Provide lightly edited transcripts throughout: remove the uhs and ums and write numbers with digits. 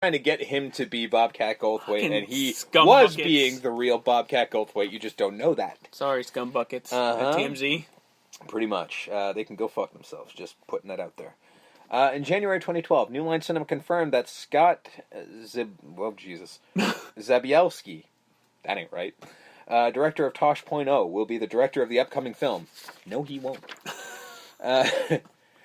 trying to get him to be Bobcat Goldthwait, Fucking and he scum was buckets. being the real Bobcat Goldthwait. You just don't know that. Sorry, scum buckets Uh-huh. at TMZ. Pretty much. They can go fuck themselves. Just putting that out there. In January 2012, New Line Cinema confirmed that Scott Zabielski, that ain't right, director of Tosh.0, will be the director of the upcoming film. No, he won't.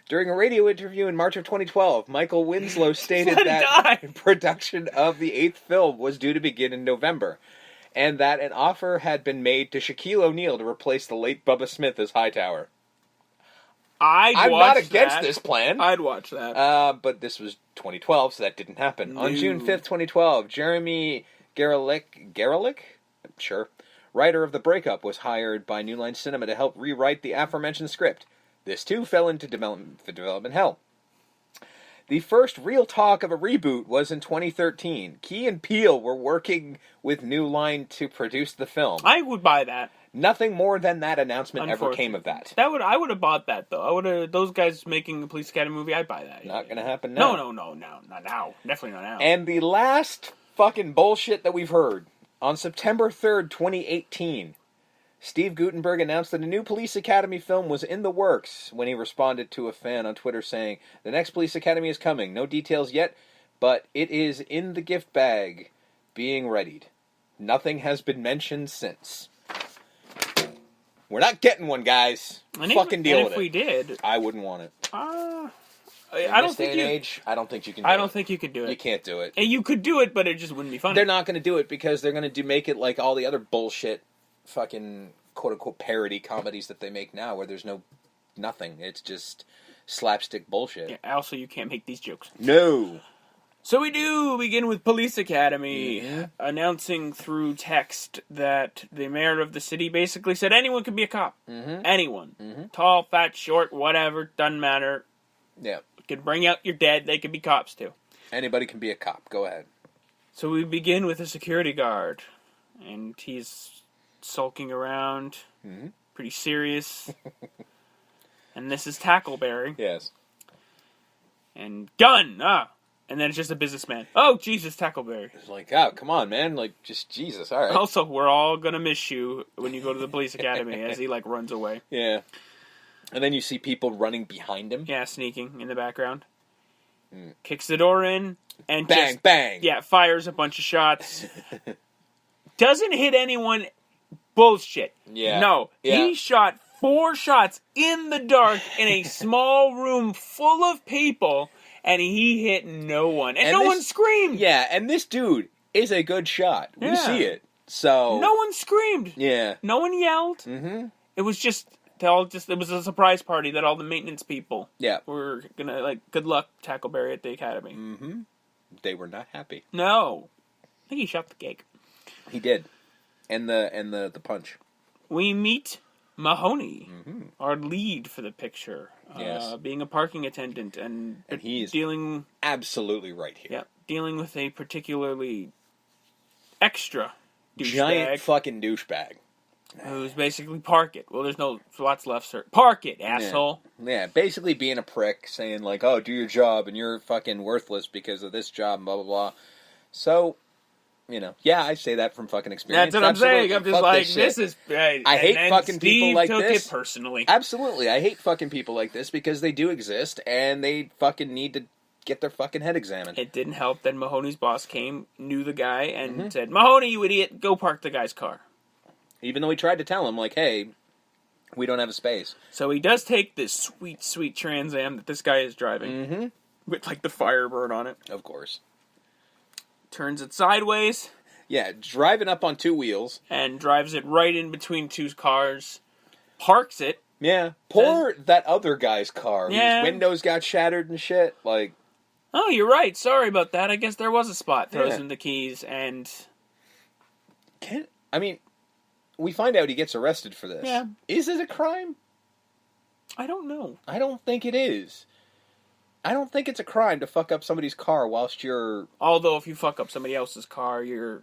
During a radio interview in March of 2012, Michael Winslow stated that production of the 8th film was due to begin in November, and that an offer had been made to Shaquille O'Neal to replace the late Bubba Smith as Hightower. I'm not against this plan. I'd watch that. But this was 2012, so that didn't happen. No. On June 5th, 2012, Jeremy Garelick, sure, writer of The Breakup, was hired by New Line Cinema to help rewrite the aforementioned script. This, too, fell into development hell. The first real talk of a reboot was in 2013. Key and Peele were working with New Line to produce the film. I would buy that. Nothing more than that announcement ever came of that. I would have bought that, though. Those guys making a Police Academy movie, I'd buy that. Not gonna happen now. No, not now. Definitely not now. And the last fucking bullshit that we've heard, on September 3rd, 2018, Steve Guttenberg announced that a new Police Academy film was in the works when he responded to a fan on Twitter saying, "The next Police Academy is coming. No details yet, but it is in the gift bag, being readied. Nothing has been mentioned since." We're not getting one, guys. Fucking deal with it. If we did, I wouldn't want it. I don't think I don't think you can do it. I don't think you could do it. You can't do it. And you could do it, but it just wouldn't be funny. They're not going to do it because they're going to make it like all the other bullshit fucking quote-unquote parody comedies that they make now where there's nothing. It's just slapstick bullshit. Yeah, also, you can't make these jokes. No. So we do begin with Police Academy, announcing through text that the mayor of the city basically said anyone could be a cop. Mm-hmm. Anyone. Mm-hmm. Tall, fat, short, whatever, doesn't matter. Yeah. Could bring out your dead, they could be cops too. Anybody can be a cop. Go ahead. So we begin with a security guard, and he's sulking around, pretty serious. And this is Tackleberry. Yes. And gun! And then it's just a businessman. Oh, Jesus, Tackleberry. It's like, oh, come on, man. Like, just Jesus, all right. Also, we're all gonna miss you when you go to the police academy as he, runs away. Yeah. And then you see people running behind him. Yeah, sneaking in the background. Kicks the door in, and bang, bang! Yeah, fires a bunch of shots. Doesn't hit anyone. Bullshit. Yeah. No. Yeah. He shot 4 shots in the dark in a small room full of people, and he hit no one. And no one screamed. Yeah, and this dude is a good shot. We see it. So no one screamed. Yeah. No one yelled. Mm-hmm. It was just it was a surprise party that all the maintenance people were gonna good luck Tackleberry at the academy. Mm-hmm. They were not happy. No. I think he shot the cake. He did. And the punch. We meet Mahoney, our lead for the picture. Yes. Being a parking attendant and he's dealing absolutely right here. Yeah, dealing with a particularly extra douchebag. Giant fucking douchebag. Who's basically park it. Well, there's no lots left, sir. Park it, asshole. Yeah, basically being a prick, saying like, "Oh, do your job, and you're fucking worthless because of this job," and blah blah blah. So, I say that from fucking experience. That's what I'm saying. I'm just like, this is. I hate fucking people like this. Steve took it personally. Absolutely, I hate fucking people like this because they do exist, and they fucking need to get their fucking head examined. It didn't help that Mahoney's boss knew the guy, and said, "Mahoney, you idiot, go park the guy's car." Even though he tried to tell him, like, hey, we don't have a space. So he does take this sweet, sweet Trans Am that this guy is driving. With, the Firebird on it. Of course. Turns it sideways. Yeah, driving up on 2 wheels. And drives it right in between 2 cars. Parks it. Yeah. Poor that other guy's car. Yeah. Whose windows got shattered and shit. Like. Oh, you're right. Sorry about that. I guess there was a spot. Throws in the keys and... We find out he gets arrested for this. Yeah. Is it a crime? I don't know. I don't think it is. I don't think it's a crime to fuck up somebody's car whilst you're... Although if you fuck up somebody else's car, you're...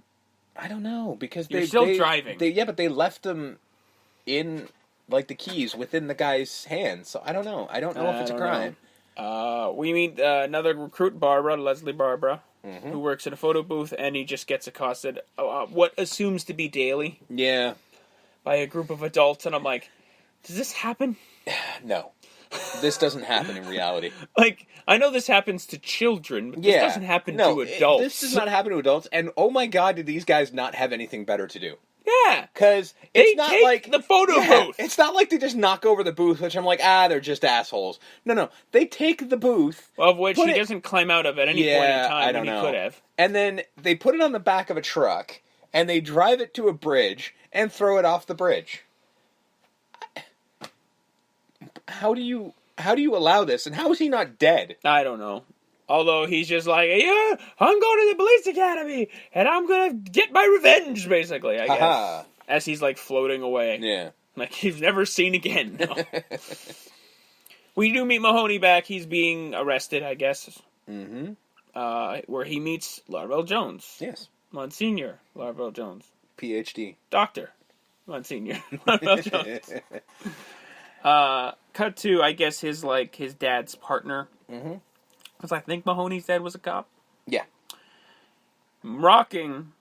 I don't know, because you're still driving. But they left them in, the keys within the guy's hands. So I don't know. I don't know if it's a crime. We meet another recruit, Barbara, Leslie Barbara. who works at a photo booth, and he just gets accosted, what assumes to be daily. Yeah. By a group of adults, and I'm like, does this happen? No. This doesn't happen in reality. Like, I know this happens to children, but this doesn't happen to adults. This does not happen to adults, and oh my god, did these guys not have anything better to do? Yeah. Because it's not like the photo booth. It's not like they just knock over the booth, which I'm like, they're just assholes. No. They take the booth. Of which he doesn't climb out of at any point in time when he could have. And then they put it on the back of a truck, and they drive it to a bridge, and throw it off the bridge. How do you allow this? And how is he not dead? I don't know. Although he's just like, yeah, I'm going to the police academy, and I'm going to get my revenge, basically, I guess. As he's, like, floating away. Yeah. Like, he's never seen again. No. We do meet Mahoney back. He's being arrested, I guess. Mm-hmm. Where he meets Larvell Jones. Yes. Monsignor Larvell Jones. PhD. Doctor. Monsignor Larvell Jones. Cut to, I guess, his dad's partner. Mm-hmm. Because I think Mahoney's dad was a cop. Yeah. Rocking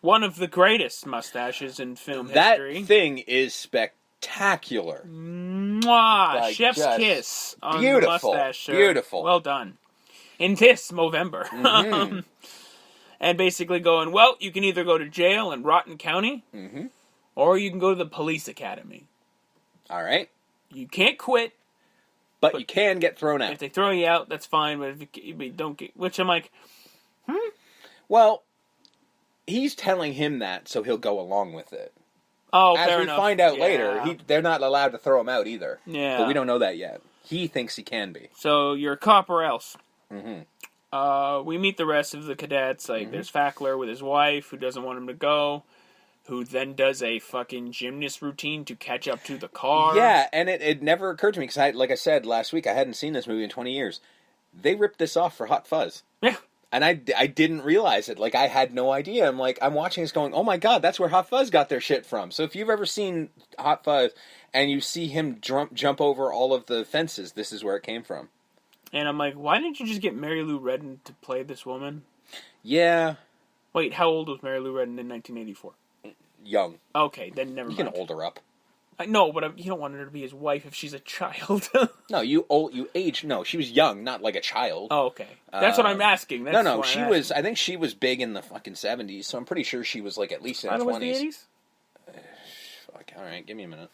one of the greatest mustaches in film history. That thing is spectacular. Mwah! Like, chef's kiss on the mustache, sir. Beautiful. Well done. In this Movember. Mm-hmm. And basically going, well, you can either go to jail in Rotten County, or you can go to the police academy. All right. You can't quit. But you can get thrown out. If they throw you out, that's fine. But if you don't get... Which I'm like, Well, he's telling him that, so he'll go along with it. Oh, fair enough. As we find out later, they're not allowed to throw him out either. Yeah. But we don't know that yet. He thinks he can be. So you're a cop or else. Mm-hmm. We meet the rest of the cadets. Like, there's Fackler with his wife, who doesn't want him to go, who then does a fucking gymnast routine to catch up to the car. Yeah, and it never occurred to me, because like I said last week, I hadn't seen this movie in 20 years. They ripped this off for Hot Fuzz. Yeah. And I didn't realize it. Like, I had no idea. I'm watching this going, oh my god, that's where Hot Fuzz got their shit from. So if you've ever seen Hot Fuzz, and you see him jump over all of the fences, this is where it came from. And I'm like, why didn't you just get Mary Lou Retton to play this woman? Yeah. Wait, how old was Mary Lou Retton in 1984? Young. Okay, then never mind. You can hold her up. No, but you don't want her to be his wife if she's a child. No, you age. No, she was young, not like a child. Oh, okay. That's what I'm asking. That's no, she was. I think she was big in the fucking 70s, so I'm pretty sure she was like at least in her 20s. Was the 80s? Fuck. All right, give me a minute.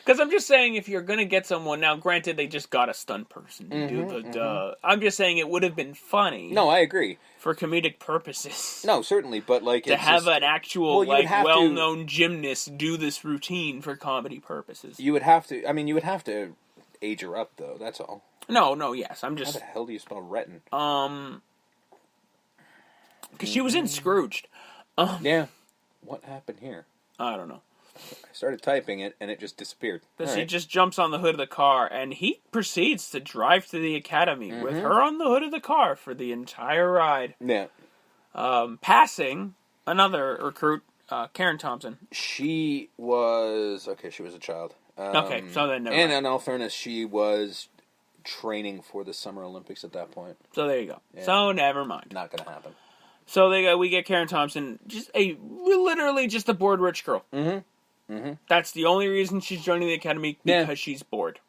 Because I'm just saying, if you're going to get someone... Now, granted, they just got a stunt person to do the... I'm just saying it would have been funny. No, I agree. For comedic purposes. No, certainly, but like... To have an actual, well-known gymnast do this routine for comedy purposes. You would have to... I mean, you would have to age her up, though. That's all. No, yes. I'm just... How the hell do you spell Retton? Because she was in Scrooged. Yeah. What happened here? I don't know. I started typing it, and it just disappeared. She just jumps on the hood of the car, and he proceeds to drive to the academy with her on the hood of the car for the entire ride. Yeah. Passing another recruit, Karen Thompson. She was... Okay, she was a child. Okay, so then never mind. And in all fairness, she was training for the Summer Olympics at that point. So there you go. Yeah. So never mind. Not going to happen. So we get Karen Thompson, literally just a bored rich girl. That's the only reason she's joining the academy, because she's bored.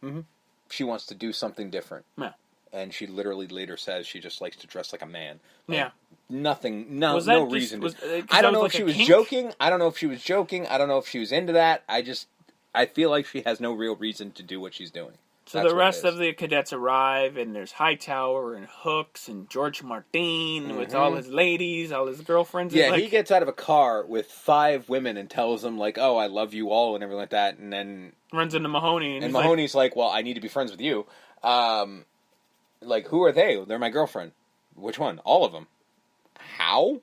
She wants to do something different. Yeah. And she literally later says she just likes to dress like a man. Like, nothing, no reason. I don't know if she was kink? joking. I don't know if she was joking. I don't know if she was into that. I feel like she has no real reason to do what she's doing. So the rest of the cadets arrive, and there's Hightower and Hooks and George Martin with all his ladies, all his girlfriends. Yeah, he gets out of a car with 5 women and tells them, like, oh, I love you all and everything like that, and then... runs into Mahoney. And Mahoney's like, well, I need to be friends with you. Like, who are they? They're my girlfriend. Which one? All of them. How?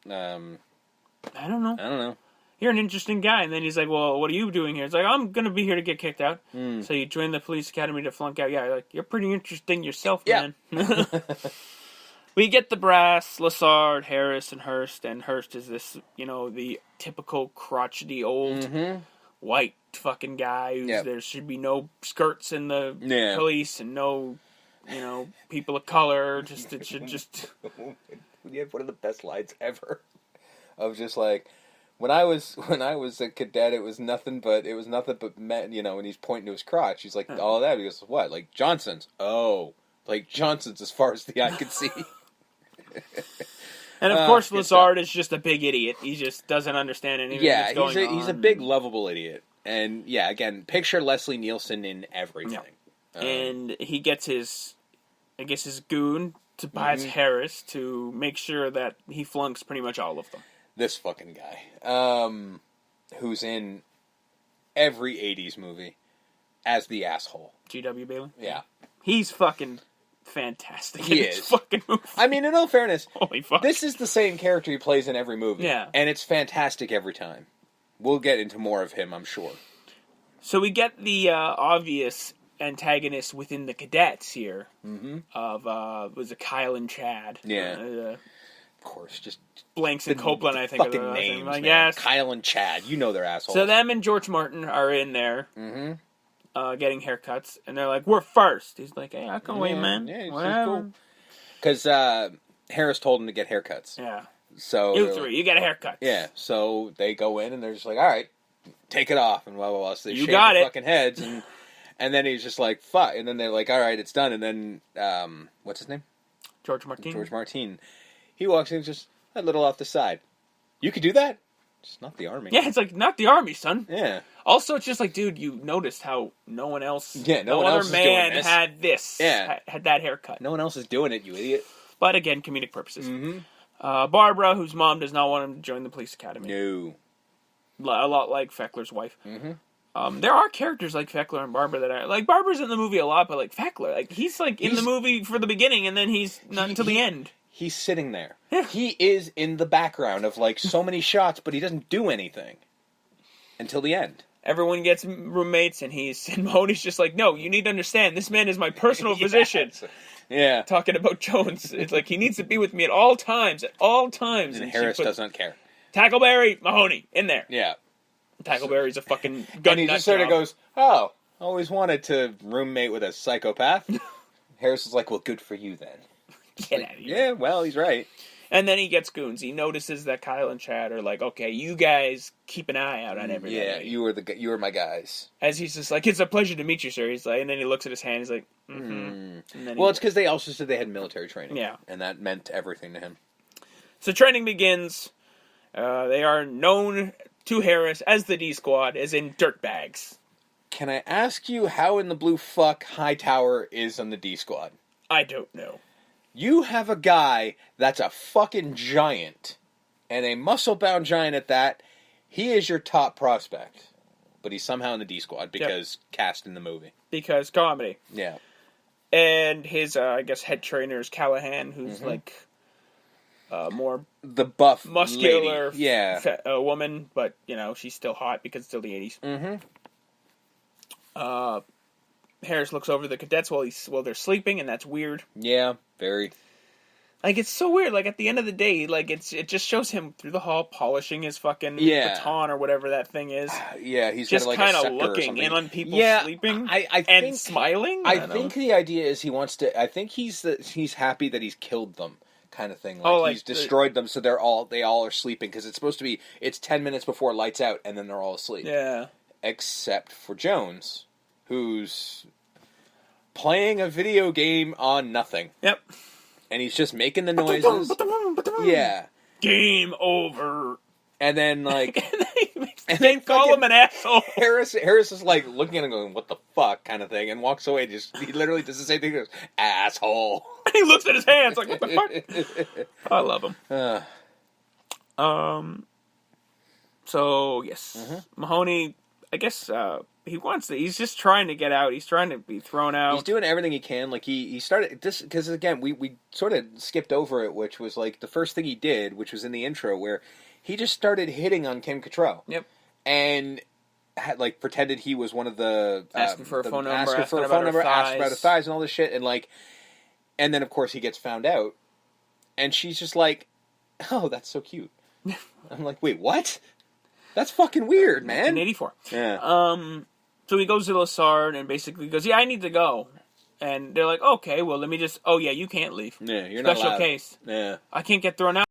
I don't know. I don't know. You're an interesting guy. And then he's like, well, what are you doing here? It's like, I'm going to be here to get kicked out. So you join the police academy to flunk out. Yeah, like, you're pretty interesting yourself, man. We get the brass, Lassard, Harris, and Hurst. And Hurst is this, the typical crotchety old white fucking guy. There should be no skirts in the police and no people of color. It should just. We have one of the best lines ever. Of just like, when I was a cadet, it was nothing but men, and he's pointing to his crotch. He's like, all of that. He goes, what? Like Johnson's? Oh, like Johnson's as far as the eye can see. And of course, Lazard is just a big idiot. He just doesn't understand anything that's going on. He's a big lovable idiot. And yeah, again, picture Leslie Nielsen in everything. Yeah. And he gets his goon, Tobias Harris, to make sure that he flunks pretty much all of them. This fucking guy, who's in every 80s movie as the asshole. G.W. Bailey? Yeah. He's fucking fantastic he in is. this fucking movie. I mean, in all fairness, holy fuck, this is the same character he plays in every movie. Yeah. And it's fantastic every time. We'll get into more of him, I'm sure. So we get the obvious antagonist within the cadets here of was it Kyle and Chad? Yeah, of course, just Blanks and Copeland. I think fucking are the names. like, Man. yes, Kyle and Chad. You know they're assholes. So them and George Martin are in there, getting haircuts, and they're like, "We're first." He's like, "Hey, I can wait, man. Yeah, whatever." Cool. Because Harris told him to get haircuts. Yeah. So you three, you get a haircut. Yeah. So they go in and they're just like, "All right, take it off," and blah blah blah. So they shave got their it. fucking heads and. And then he's just like, fuck. And then they're like, all right, it's done. And then, what's his name? George Martin. He walks in just a little off the side. You could do that? It's not the army. Yeah, it's like, not the army, son. Yeah. Also, it's just like, dude, you noticed how no one else... Yeah, no one other else is man doing this. had this. Yeah. Had that haircut. No one else is doing it, you idiot. But again, comedic purposes. Barbara, whose mom does not want him to join the police academy. No. A lot like Feckler's wife. There are characters like Feckler and Barbara that I like. Barbara's in the movie a lot, but like Feckler, like he's in the movie for the beginning, and then he's not until the end. He's sitting there. Yeah. He is in the background of like so many shots, but he doesn't do anything until the end. Everyone gets roommates, and Mahoney's just like, no, you need to understand, this man is my personal physician. Yeah. Talking about Jones, it's like he needs to be with me at all times. And Harris doesn't care. Tackleberry, Mahoney, in there. Yeah. Tackleberry's a fucking gun. And he just sort of goes, oh, always wanted to roommate with a psychopath. Harris is like, well, good for you then. Get out of here. Yeah, well, he's right. And then he gets goons. He notices that Kyle and Chad are like, okay, you guys keep an eye out on everybody. Yeah, you were my guys. As he's just like, it's a pleasure to meet you, sir. He's like, and then he looks at his hand. He's like, Well, it's because they also said they had military training. Yeah. And that meant everything to him. So training begins. They are known to Harris as the D Squad, as in dirtbags. Can I ask you how in the blue fuck Hightower is on the D Squad? I don't know. You have a guy that's a fucking giant, and a muscle-bound giant at that. He is your top prospect. But he's somehow in the D Squad because cast in the movie. Because comedy. Yeah. And his, I guess, head trainer is Callahan, who's like more the buff, muscular woman, but she's still hot because it's still the 80s. Harris looks over the cadets while they're sleeping, and that's weird. Yeah, very. Like, it's so weird. Like, at the end of the day, like, it just shows him through the hall polishing his fucking baton or whatever that thing is. Yeah, he's just like kind of looking in on people sleeping and smiling. I think the idea is he wants to. I think he's happy that he's killed them, kind of thing. Like, he's destroyed them, so they all are sleeping because it's supposed to be. It's 10 minutes before lights out, and then they're all asleep. Yeah. Except for Jones, who's playing a video game on nothing. Yep. And he's just making the noises. Yeah. Game over. And then, like... and then call him an asshole. Harris is, like, looking at him going, what the fuck, kind of thing, and walks away. He literally does the same thing. He goes, asshole. And he looks at his hands like, what the fuck? I love him. So, yes. Mahoney, I guess... he's just trying to get out. He's trying to be thrown out. He's doing everything he can. Like, he started this, because again, we sort of skipped over it, which was like the first thing he did, which was in the intro, where he just started hitting on Kim Cattrall. Yep. And had, like, pretended he was one of the... asking for a phone number, asked about her thighs and all this shit, and then, of course, he gets found out, and she's just like, oh, that's so cute. I'm like, wait, what? That's fucking weird, man. 1984. Yeah. So he goes to Lassard and basically goes, yeah, I need to go. And they're like, okay, well, let me just... Oh, yeah, you can't leave. Yeah, you're not Special allowed. case. Yeah. I can't get thrown out.